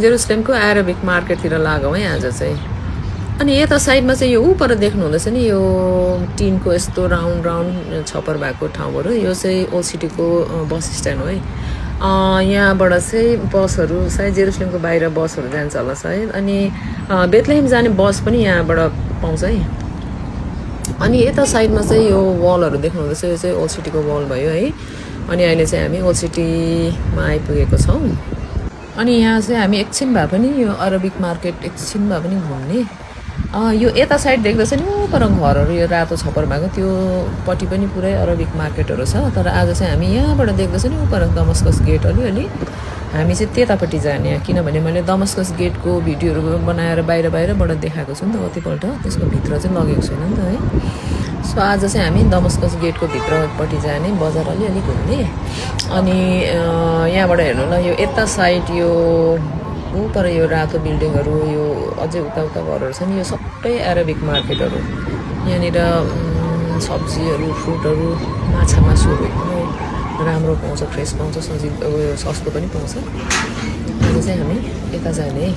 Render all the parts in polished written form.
जेरुसलेमको Arabic मार्केटतिर लागौँ है आज चाहिँ। अनि यता साइडमा चाहिँ यो ऊपर देख्नु हुँदैछ नि यो टिनको यस्तो राउन्ड राउन्ड छप्पर भएको ठाउँहरू, यो चाहिँ ओल्ड सिटीको बस स्ट्यान्ड हो है। यहाँबाट चाहिँ बसहरू सायद जेरुसलेमको बाहिर बसहरू जान्छ होला सायद, अनि बेथलेहेम जाने बस पनि यहाँबाट पाउँछ है। अनि यता साइडमा चाहिँ यो वलहरू देख्नु हुँदैछ, यो चाहिँ ओल्ड सिटीको वल भयो है। अनि अहिले चाहिँ हामी ओल्ड सिटीमा आइपुगेको छौँ। अनि यहाँ चाहिँ हामी एकछिन भए पनि यो अरबिक मार्केट एकछिन भए पनि घुम्ने। यो यता साइड देख्दैछ नि ऊपर घरहरू, यो रातो छप्पर भएको त्योपट्टि पनि पुरै अरबिक मार्केटहरू छ। तर आज चाहिँ हामी यहाँबाट देख्दैछ नि ऊपर दमस्कस गेट अलिअलि, हामी चाहिँ त्यतापट्टि जाने, किनभने मैले दमस्कस गेटको भिडियोहरू बनाएर बाहिरबाट देखाएको छु नि त कतिपल्ट, त्यसको भित्र चाहिँ लगेको छैन नि त है। सो आज चाहिँ हामी दमस्कस गेटको भित्रपट्टि जाने, बजार अलिअलि घुम्ने। अनि यहाँबाट हेर्नु ल, यो यता साइड यो ऊपर यो रातो बिल्डिङहरू, यो अझै उता घरहरू छ नि, यो सबै अरबिक मार्केटहरू। यहाँनिर सब्जीहरू, फ्रुटहरू, मासुहरू एकदमै राम्रो पाउँछ, फ्रेस पाउँछ, सजिलो उयो सस्तो पनि पाउँछ। आज चाहिँ हामी यता जाने है।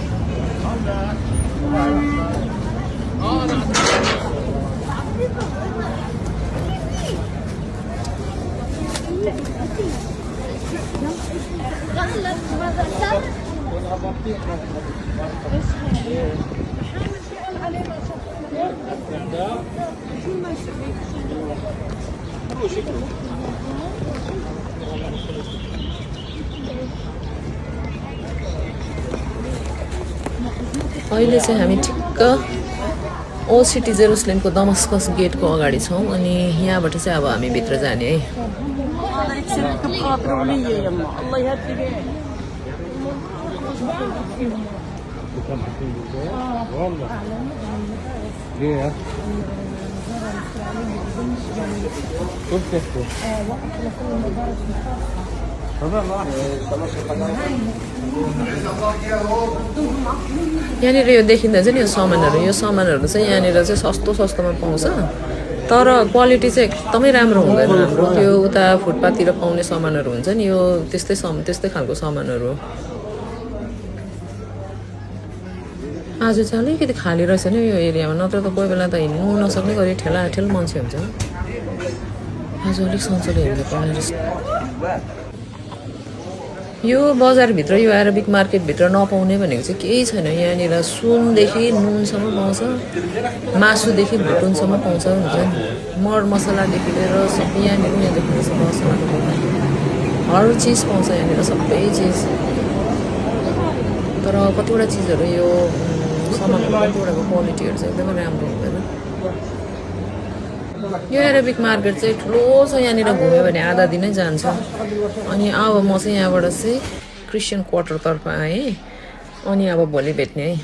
अहिले चाहिँ हामी ठिक्क ओल्ड सिटी जेरुसलेमको दमस्कस गेटको अगाडि छौँ। अनि यहाँबाट चाहिँ अब हामी भित्र जाने है। यहाँनिर यो देखिँदैछ नि यो सामानहरू चाहिँ यहाँनिर चाहिँ सस्तोमा पाउँछ, तर क्वालिटी चाहिँ एकदमै राम्रो हुँदैन। हाम्रो त्यो उता फुटपाथतिर पाउने सामानहरू हुन्छ नि, यो त्यस्तै खालको सामानहरू हो। आज चाहिँ अलिकति खाली रहेछ नि यो एरियामा, नत्र त कोही बेला त हिँड्नु नसक्ने गरी ठेल मान्छे हुन्छ। आज अलिक सन्चोले हिँड्नु पर्ने रहेछ। यो बजारभित्र, यो अरबिक मार्केटभित्र नपाउने भनेको चाहिँ केही छैन। यहाँनिर सुनदेखि नुनसम्म पाउँछ, मासुदेखि भुटुनसम्म पाउँछ हुन्छ नि, मर मसलादेखि लिएर सबै यहाँनिर यहाँ देख्नुहुन्छ मसलाको दोकान, हर चिज पाउँछ यहाँनिर, सबै चिज। तर कतिवटा चिजहरू यो सामानको कतिवटाको क्वालिटीहरू चाहिँ एकदमै राम्रो हुँदैन। यो अरबिक मार्केट चाहिँ ठुलो छ, यहाँनिर घुम्यो भने आधा दिनै जान्छ। अनि अब म चाहिँ यहाँबाट चाहिँ क्रिस्चियन क्वार्टरतर्फ आएँ। अनि अब भोलि भेट्ने है।